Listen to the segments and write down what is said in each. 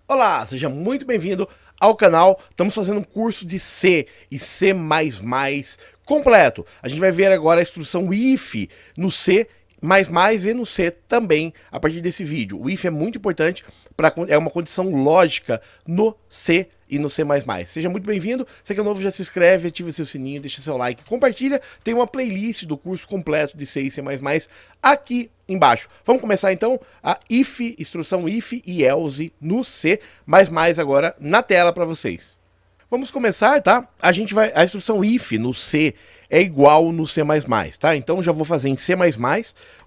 Olá, seja muito bem-vindo ao canal. Estamos fazendo um curso de C e C++ completo. A gente vai ver agora a instrução if no C++ e no C também a partir desse vídeo. O if é muito importante, é uma condição lógica no C e no C++. Seja muito bem-vindo. Se é novo, já se inscreve, ativa seu sininho, deixa seu like, compartilha. Tem uma playlist do curso completo de C e C++ aqui embaixo. Vamos começar então a instrução if e else no C++ agora na tela para vocês. Vamos começar, tá? A instrução if no C é igual no C++, tá? Então já vou fazer em C++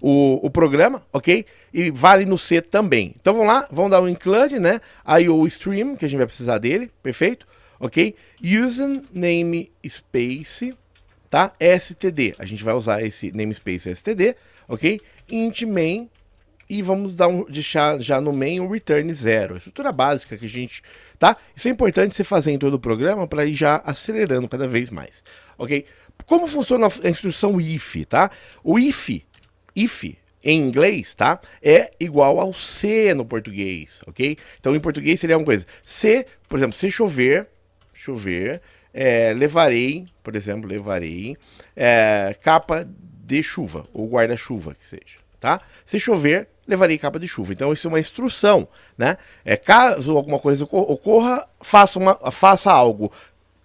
o programa, ok? E vale no C também. Então vamos lá, vamos dar um include, né? IOStream, que a gente vai precisar dele, perfeito? Ok? Using namespace, tá? std, a gente vai usar esse namespace std, ok? Int main, e vamos deixar já no main o return 0, estrutura básica que a gente, tá? Isso é importante você fazer em todo o programa para ir já acelerando cada vez mais, ok? Como funciona a instrução if, tá? O if em inglês, tá? É igual ao se no português, ok? Então em português seria uma coisa, se, por exemplo, se chover, levarei, por exemplo, capa de chuva, ou guarda-chuva que seja, tá? Se chover, levarei capa de chuva. Então isso é uma instrução, né? Caso alguma coisa ocorra, faça algo.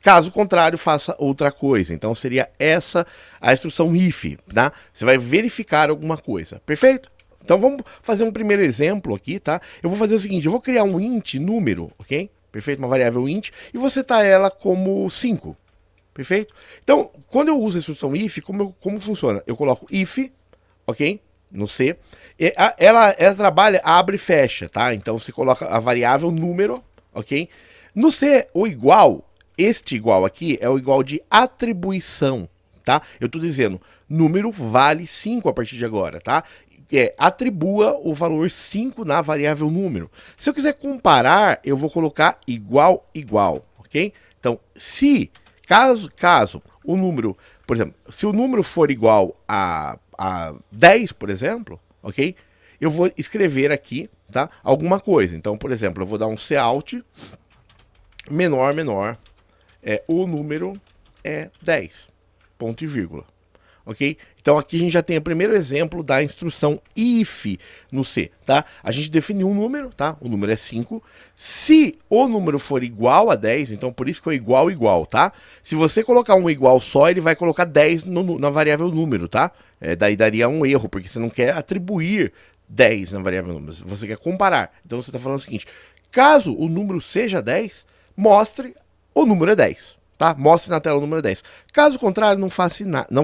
Caso contrário, faça outra coisa. Então seria essa a instrução if, tá? Você vai verificar alguma coisa, perfeito? Então vamos fazer um primeiro exemplo aqui, tá? Eu vou fazer o seguinte, eu vou criar um int número, ok? Perfeito? Uma variável int, e vou setar ela como 5, perfeito? Então, quando eu uso a instrução if, como funciona? Eu coloco if, ok? No C, ela trabalha, abre e fecha, tá? Então você coloca a variável número, ok? No C, o igual, este igual aqui é o igual de atribuição, tá? Eu tô dizendo, número vale 5 a partir de agora, tá? Atribua o valor 5 na variável número. Se eu quiser comparar, eu vou colocar igual, ok? Então, caso o número, por exemplo, se o número for igual a 10, por exemplo, ok? Eu vou escrever aqui, tá? Alguma coisa. Então, por exemplo, eu vou dar um cout menor, o número é 10, ponto e vírgula, ok? Então aqui a gente já tem o primeiro exemplo da instrução if no C, tá? A gente definiu um número, tá? O número é 5. Se o número for igual a 10, então por isso que é igual, tá? Se você colocar um igual só, ele vai colocar 10 na variável número, tá? Daí daria um erro, porque você não quer atribuir 10 na variável número, você quer comparar. Então você está falando o seguinte, caso o número seja 10, mostre o número é 10. Tá? Mostre na tela o número 10. Caso contrário, não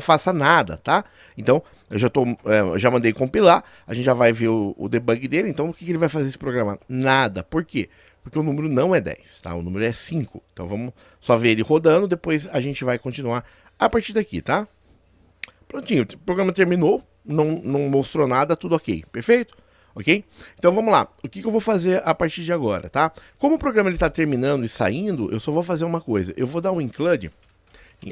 faça nada, tá? Então, eu já mandei compilar, a gente já vai ver o debug dele. Então, o que ele vai fazer esse programa? Nada. Por quê? Porque o número não é 10, tá? O número é 5. Então, vamos só ver ele rodando, depois a gente vai continuar a partir daqui, tá? Prontinho, o programa terminou, não mostrou nada, tudo ok, perfeito? Ok? Então vamos lá, o que eu vou fazer a partir de agora, tá? Como o programa está terminando e saindo, eu só vou fazer uma coisa, eu vou dar um include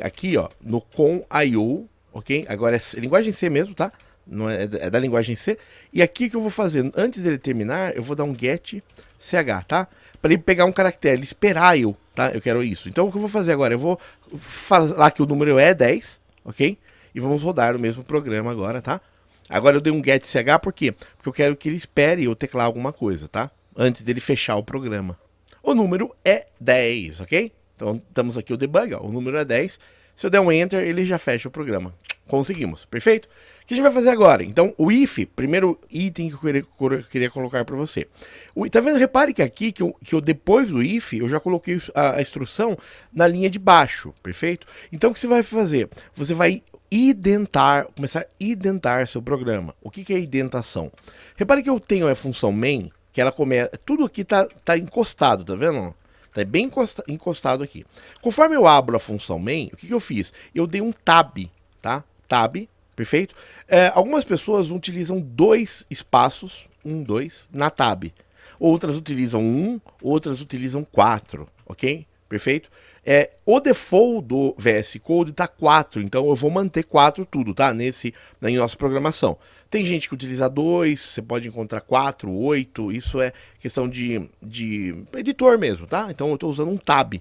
aqui, ó, no com.io, ok? Agora é linguagem C mesmo, tá? Não é da linguagem C. E aqui que eu vou fazer, antes dele terminar, eu vou dar um get ch, tá? Para ele pegar um caractere, ele esperar tá? Eu quero isso. Então o que eu vou fazer agora? Eu vou falar que o número é 10, ok? E vamos rodar o mesmo programa agora, tá? Agora eu dei um get ch, por quê? Porque eu quero que ele espere eu teclar alguma coisa, tá? Antes dele fechar o programa. O número é 10, ok? Então estamos aqui o debug, ó, o número é 10. Se eu der um enter, ele já fecha o programa. Conseguimos, perfeito? O que a gente vai fazer agora? Então, o if, primeiro item que eu queria colocar para você. Tá vendo? Repare que aqui, que eu depois do if, eu já coloquei a instrução na linha de baixo, perfeito? Então, o que você vai fazer? Você vai começar a identar seu programa. O que é identação? Repare que eu tenho a função main, que ela começa, tudo aqui tá encostado, tá vendo? Tá bem encostado aqui. Conforme eu abro a função main, o que eu fiz? Eu dei um tab, tá? Tab, perfeito? Algumas pessoas utilizam 2 espaços, 1, 2, na tab. Outras utilizam 1, outras utilizam 4, ok? Perfeito? O default do VS Code tá 4, então eu vou manter 4 tudo, tá? Na nossa programação. Tem gente que utiliza 2, você pode encontrar 4, 8, isso é questão de editor mesmo, tá? Então eu estou usando um tab.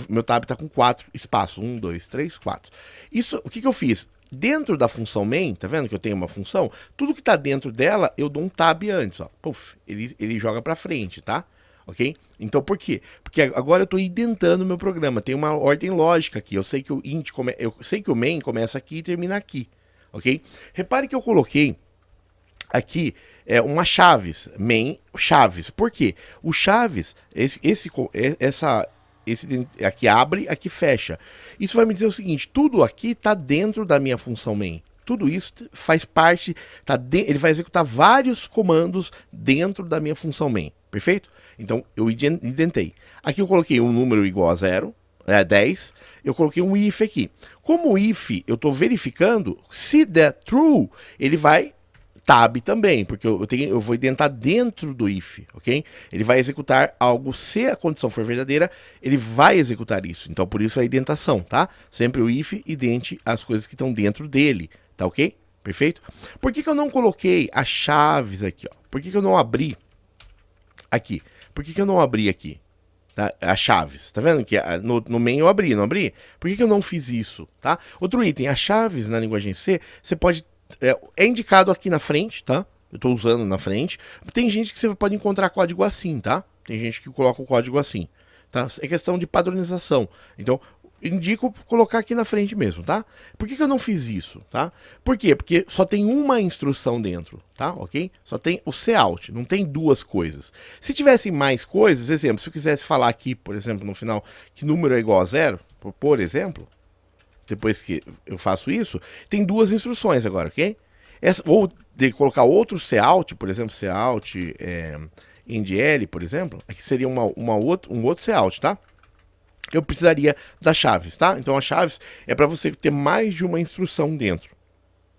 Meu tab está com 4 espaços, 1, 2, 3, 4. Isso, o que eu fiz? Dentro da função main, tá vendo que eu tenho uma função? Tudo que está dentro dela, eu dou um tab antes, ó. Puf, ele joga para frente, tá? Ok? Então por quê? Porque agora eu estou identando o meu programa, tem uma ordem lógica aqui. Eu sei que o main começa aqui e termina aqui, ok? Repare que eu coloquei aqui uma chaves, main chaves. Por quê? O chaves, esse aqui abre, aqui fecha. Isso vai me dizer o seguinte: tudo aqui está dentro da minha função main. Tudo isso faz parte, ele vai executar vários comandos dentro da minha função main. Perfeito? Então eu identei. Aqui eu coloquei um número igual a 0, 10. Eu coloquei um if aqui. Como o if eu estou verificando, se der true, ele vai tab também, porque eu vou identar dentro do if, ok? Ele vai executar algo, se a condição for verdadeira, ele vai executar isso. Então por isso a identação, tá? Sempre o if idente as coisas que estão dentro dele, tá ok? Perfeito? Por que eu não coloquei as chaves aqui, ó? Por que eu não abri aqui? Por que eu não abri aqui? Tá? As chaves, tá vendo que no main eu abri, não abri? Por que eu não fiz isso, tá? Outro item, as chaves na linguagem C, você pode... É indicado aqui na frente, tá? Eu estou usando na frente. Tem gente que você pode encontrar código assim, tá? Tem gente que coloca o código assim, tá? É questão de padronização. Então, indico colocar aqui na frente mesmo, tá? Por que eu não fiz isso, tá? Por quê? Porque só tem uma instrução dentro, tá? Ok? Só tem o cout, não tem duas coisas. Se tivessem mais coisas, exemplo, se eu quisesse falar aqui, por exemplo, no final, que número é igual a 0, por exemplo... Depois que eu faço isso, tem duas instruções agora, ok? Ou de colocar outro cout, por exemplo, cout indl, por exemplo, aqui seria um outro cout, tá? Eu precisaria das chaves, tá? Então as chaves é para você ter mais de uma instrução dentro,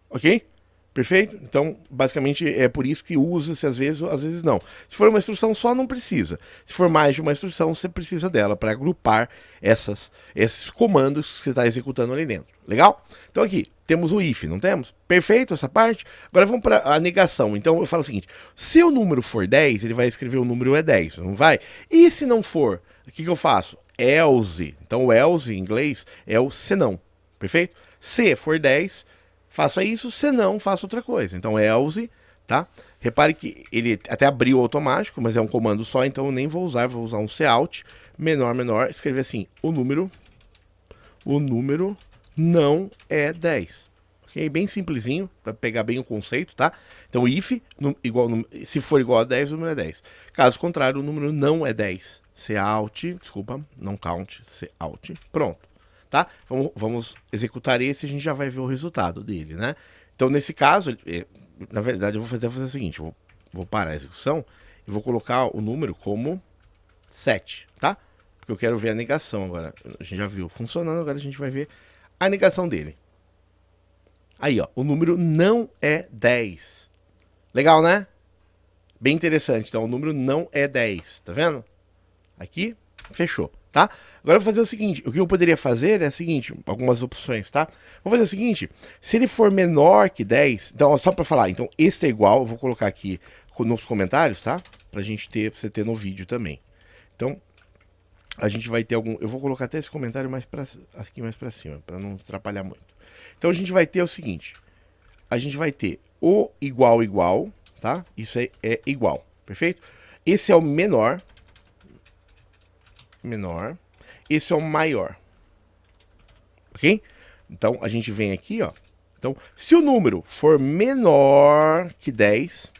ok? Perfeito? Então, basicamente, é por isso que usa-se às vezes não. Se for uma instrução só, não precisa. Se for mais de uma instrução, você precisa dela para agrupar esses comandos que você está executando ali dentro. Legal? Então aqui, temos o if, não temos? Perfeito essa parte? Agora vamos para a negação. Então eu falo o seguinte: se o número for 10, ele vai escrever o número é 10, não vai? E se não for, o que eu faço? Else. Então o else em inglês é o senão. Perfeito? Se for 10... faça isso, se não, faça outra coisa. Então, else, tá? Repare que ele até abriu automático, mas é um comando só, então eu nem vou usar um cout, menor, escrever assim, o número não é 10. Ok? Bem simplesinho, para pegar bem o conceito, tá? Então, if, se for igual a 10, o número é 10. Caso contrário, o número não é 10. Cout, desculpa, não count, cout, pronto. Tá? Vamos executar esse e a gente já vai ver o resultado dele, né? Então, nesse caso, na verdade, eu vou fazer o seguinte: vou parar a execução e vou colocar o número como 7, tá? Porque eu quero ver a negação agora. A gente já viu funcionando, agora a gente vai ver a negação dele. Aí, ó, o número não é 10. Legal, né? Bem interessante. Então, o número não é 10, tá vendo? Aqui, fechou. Tá? Agora eu vou fazer o seguinte: o que eu poderia fazer é o seguinte, algumas opções, tá? Vou fazer o seguinte: se ele for menor que 10, então só para falar, então este é igual, eu vou colocar aqui nos comentários, tá? Pra você ter no vídeo também. Então, a gente vai ter eu vou colocar até esse comentário aqui mais para cima, para não atrapalhar muito. Então a gente vai ter o seguinte: a gente vai ter o igual, tá? Isso é igual, perfeito? Esse é o menor, esse é o maior, ok? Então a gente vem aqui, ó. Então, se o número for menor que 10,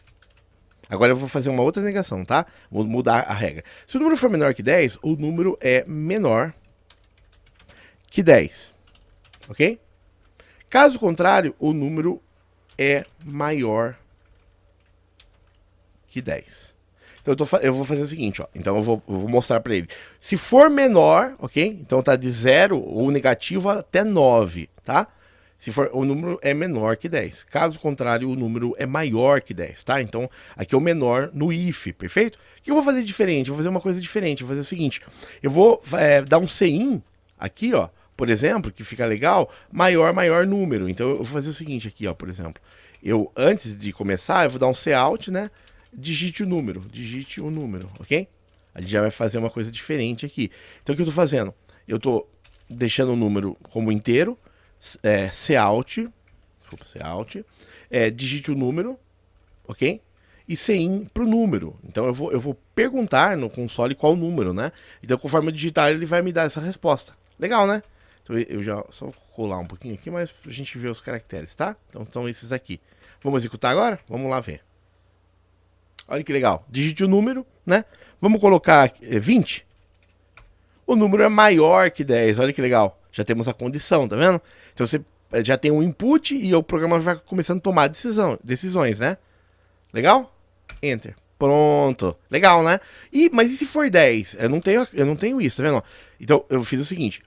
agora eu vou fazer uma outra negação, tá? Vou mudar a regra. Se o número for menor que 10, o número é menor que 10, ok? Caso contrário, o número é maior que 10. Então eu vou fazer o seguinte, ó. Então eu vou mostrar para ele. Se for menor, ok? Então tá de 0 ou negativo até 9, tá? Se for, o número é menor que 10. Caso contrário, o número é maior que 10, tá? Então, aqui é o menor no if, perfeito? O que eu vou fazer diferente? Eu vou fazer uma coisa diferente. Eu vou fazer o seguinte. Eu vou dar um CIN aqui, ó. Por exemplo, que fica legal, maior número. Então, eu vou fazer o seguinte aqui, ó, por exemplo. Eu, antes de começar, eu vou dar um cout, né? Digite o número, ok? A gente já vai fazer uma coisa diferente aqui. Então, o que eu tô fazendo? Eu tô deixando o número como inteiro, cout, digite o número, ok? E CIN para o número. Então eu vou perguntar no console qual o número, né? Então conforme eu digitar ele vai me dar essa resposta. Legal, né? Então eu já só vou colar um pouquinho aqui, mas pra gente ver os caracteres, tá? Então são esses aqui. Vamos executar agora? Vamos lá ver. Olha que legal. Digite o número, né? Vamos colocar 20. O número é maior que 10. Olha que legal. Já temos a condição, tá vendo? Então você já tem um input e o programa vai começando a tomar decisões, né? Legal? Enter. Pronto. Legal, né? Mas e se for 10? Eu não tenho isso, tá vendo? Então eu fiz o seguinte.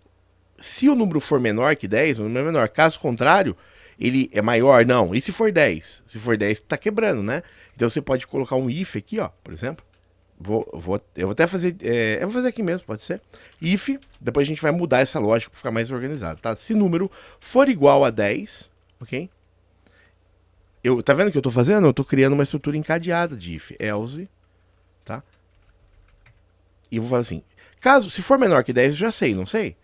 Se o número for menor que 10, o número é menor. Caso contrário, ele é maior? Não. E se for 10? Se for 10, tá quebrando, né? Então você pode colocar um if aqui, ó, por exemplo. Eu vou até fazer. Eu vou fazer aqui mesmo, pode ser. If, depois a gente vai mudar essa lógica para ficar mais organizado, tá? Se número for igual a 10, ok? Tá vendo o que eu tô fazendo? Eu tô criando uma estrutura encadeada de if, else, tá? E eu vou falar assim: se for menor que 10, eu já sei, não sei?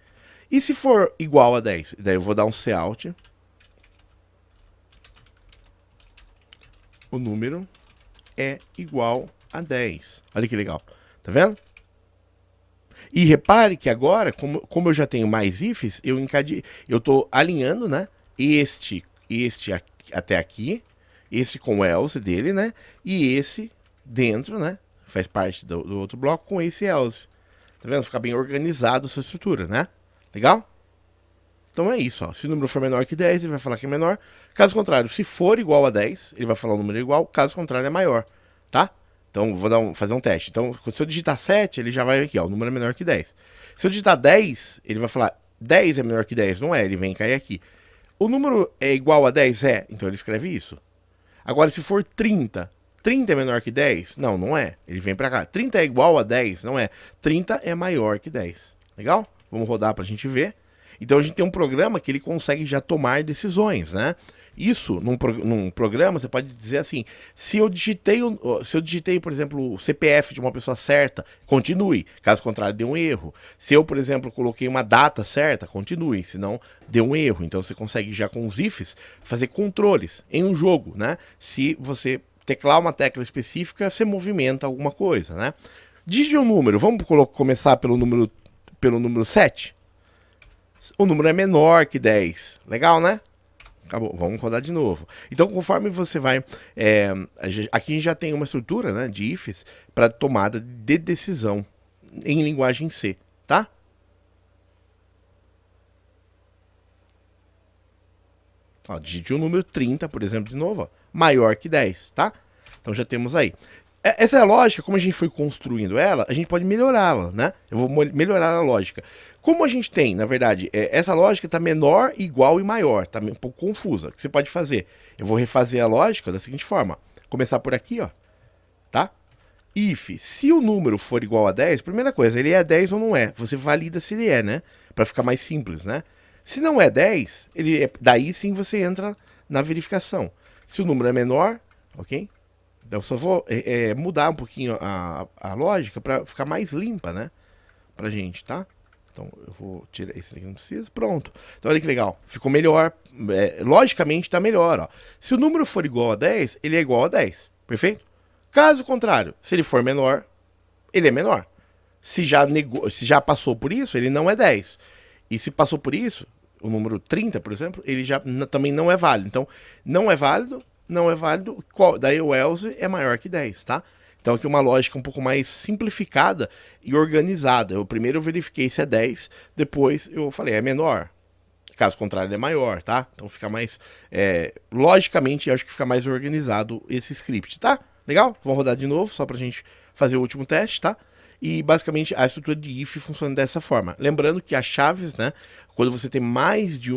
E se for igual a 10? Daí eu vou dar um cout. O número é igual a 10. Olha que legal. Tá vendo? E repare que agora, como eu já tenho mais ifs, eu tô alinhando, né? Este até aqui, esse com o else dele, né? E esse dentro, né? Faz parte do outro bloco com esse else. Tá vendo? Fica bem organizado essa estrutura, né? Legal? Então é isso, ó. Se o número for menor que 10, ele vai falar que é menor. Caso contrário, se for igual a 10, ele vai falar o número igual. Caso contrário, é maior, tá? Então, vou fazer um teste. Então, se eu digitar 7, ele já vai aqui, ó. O número é menor que 10. Se eu digitar 10, ele vai falar 10 é menor que 10. Não é, ele vem cair aqui. O número é igual a 10? É. Então, ele escreve isso. Agora, se for 30, 30 é menor que 10? Não, não é. Ele vem pra cá. 30 é igual a 10? Não é. 30 é maior que 10. Legal? Vamos rodar pra gente ver. Então a gente tem um programa que ele consegue já tomar decisões, né? Isso, num programa, você pode dizer assim, se eu digitei, por exemplo, o CPF de uma pessoa certa, continue. Caso contrário, dê um erro. Se eu, por exemplo, coloquei uma data certa, continue. Senão, dê um erro. Então você consegue já com os ifs fazer controles em um jogo, né? Se você teclar uma tecla específica, você movimenta alguma coisa, né? Digite um número. Vamos começar pelo número 7? O número é menor que 10. Legal, né? Acabou. Vamos rodar de novo. Então, conforme você vai... aqui a gente já tem uma estrutura, né, de ifs para tomada de decisão em linguagem C, tá? Ó, digite o número 30, por exemplo, de novo. Ó, maior que 10, tá? Então já temos aí. Essa é a lógica, como a gente foi construindo ela, a gente pode melhorá-la, né? Eu vou melhorar a lógica. Como a gente tem, na verdade, essa lógica está menor, igual e maior, tá um pouco confusa. O que você pode fazer? Eu vou refazer a lógica da seguinte forma. Começar por aqui, ó, tá? If, se o número for igual a 10, primeira coisa, ele é 10 ou não é? Você valida se ele é, né? Para ficar mais simples, né? Se não é 10, daí sim você entra na verificação. Se o número é menor, ok? Eu só vou mudar um pouquinho a lógica para ficar mais limpa, né? Pra gente, tá? Então eu vou tirar esse aqui, não precisa. Pronto. Então olha que legal. Ficou melhor. Logicamente tá melhor, ó. Se o número for igual a 10, ele é igual a 10. Perfeito? Caso contrário, se ele for menor, ele é menor. Se já passou por isso, ele não é 10. E se passou por isso, o número 30, por exemplo, ele já também não é válido. Então, não é válido. Daí o else é maior que 10, tá? Então aqui uma lógica um pouco mais simplificada e organizada. Primeiro eu verifiquei se é 10, depois eu falei, é menor. Caso contrário, ele é maior, tá? Então fica mais... logicamente, eu acho que fica mais organizado esse script, tá? Legal? Vamos rodar de novo, só pra gente fazer o último teste, tá? E basicamente a estrutura de if funciona dessa forma. Lembrando que as chaves, né, quando você tem mais de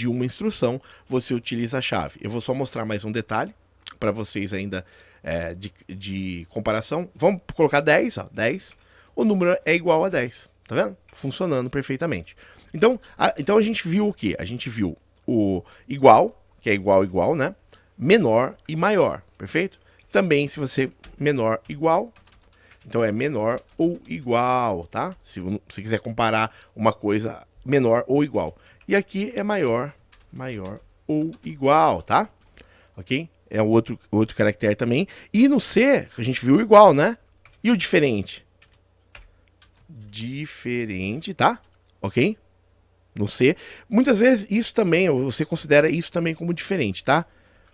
uma instrução, você utiliza a chave. Eu vou só mostrar mais um detalhe para vocês ainda de comparação. Vamos colocar 10, ó, 10. O número é igual a 10, tá vendo? Funcionando perfeitamente. Então a gente viu o quê? A gente viu o igual, que é igual, né? Menor e maior, perfeito? Também se você menor igual, então é menor ou igual, tá? Se você quiser comparar uma coisa menor ou igual. E aqui é maior ou igual, tá? Ok? É outro caractere também. E no C, a gente viu o igual, né? E o diferente? Diferente, tá? Ok? No C. Muitas vezes isso também, você considera isso também como diferente, tá?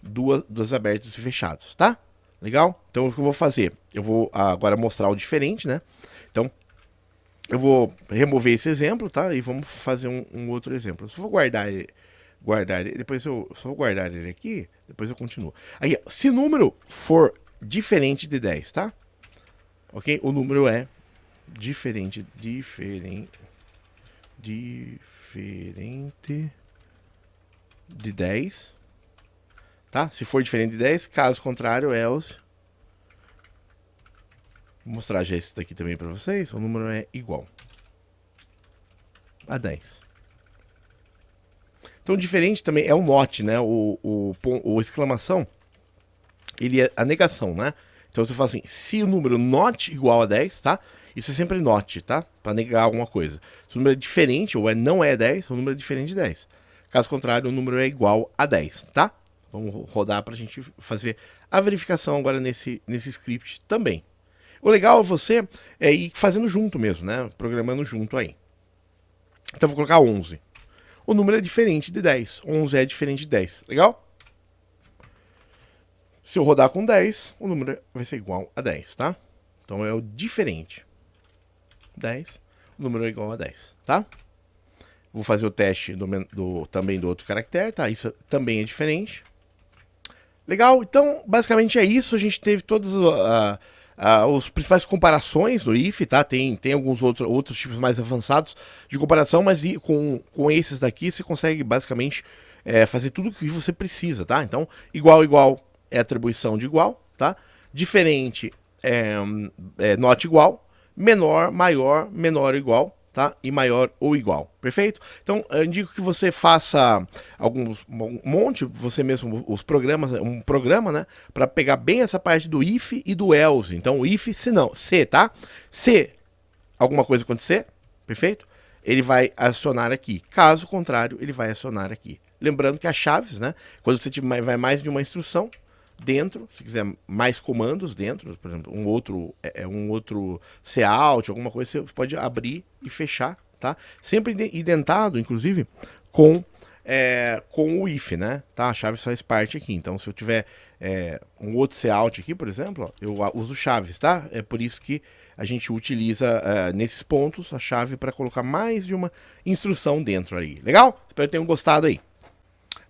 Duas abertos e fechados, tá? Legal? Então o que eu vou fazer? Eu vou agora mostrar o diferente, né? Então, eu vou remover esse exemplo, tá? E vamos fazer um outro exemplo. Eu só vou guardar ele, depois eu só vou guardar ele aqui, depois eu continuo. Aí, se o número for diferente de 10, tá? Ok? O número é diferente de 10, tá? Se for diferente de 10, caso contrário, else. Vou mostrar já esse daqui também para vocês. O número é igual a 10. Então, diferente também é o not, né? O exclamação, ele é a negação, né? Então, você fala assim, se o número not igual a 10, tá? Isso é sempre not, tá? Para negar alguma coisa. Se o número é diferente ou não é 10, o número é diferente de 10. Caso contrário, o número é igual a 10, tá? Vamos rodar para a gente fazer a verificação agora nesse script também. O legal é você ir fazendo junto mesmo, né? Programando junto aí. Então, eu vou colocar 11. O número é diferente de 10. 11 é diferente de 10. Legal? Se eu rodar com 10, o número vai ser igual a 10, tá? Então é o diferente. 10, o número é igual a 10, tá? Vou fazer o teste também do outro caractere, tá? Isso também é diferente. Legal? Então, basicamente é isso. A gente teve todas as principais comparações do if, tá? Tem alguns outros tipos mais avançados de comparação, mas com esses daqui você consegue basicamente fazer tudo o que você precisa, tá? Então, igual é atribuição de igual, tá? Diferente é not igual, menor, maior, menor ou igual, tá? E maior ou igual, perfeito? Então, eu indico que você faça um monte, você mesmo, um programa, né? Para pegar bem essa parte do if e do else. Então, o if, se não, se, tá? Se alguma coisa acontecer, perfeito? Ele vai acionar aqui. Caso contrário, ele vai acionar aqui. Lembrando que as chaves, né? Quando você vai mais de uma instrução, dentro, se quiser mais comandos dentro, por exemplo, um outro cout, alguma coisa, você pode abrir e fechar, tá? Sempre identado, inclusive, com o if, né? Tá? A chave faz parte aqui. Então, se eu tiver um outro cout aqui, por exemplo, ó, eu uso chaves, tá? É por isso que a gente utiliza nesses pontos a chave para colocar mais de uma instrução dentro aí. Legal? Espero que tenham gostado aí.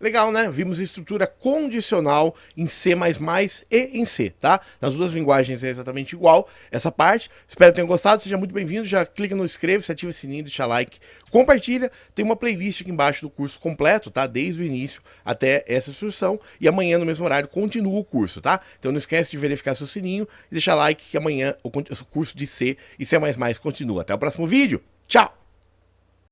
Legal, né? Vimos estrutura condicional em C++ e em C, tá? Nas duas linguagens é exatamente igual essa parte. Espero que tenham gostado, seja muito bem-vindo. Já clica no inscreva-se, ativa o sininho, deixa like, compartilha. Tem uma playlist aqui embaixo do curso completo, tá? Desde o início até essa instrução. E amanhã, no mesmo horário, continua o curso, tá? Então não esquece de verificar seu sininho e deixar like que amanhã o curso de C e C++ continua. Até o próximo vídeo. Tchau!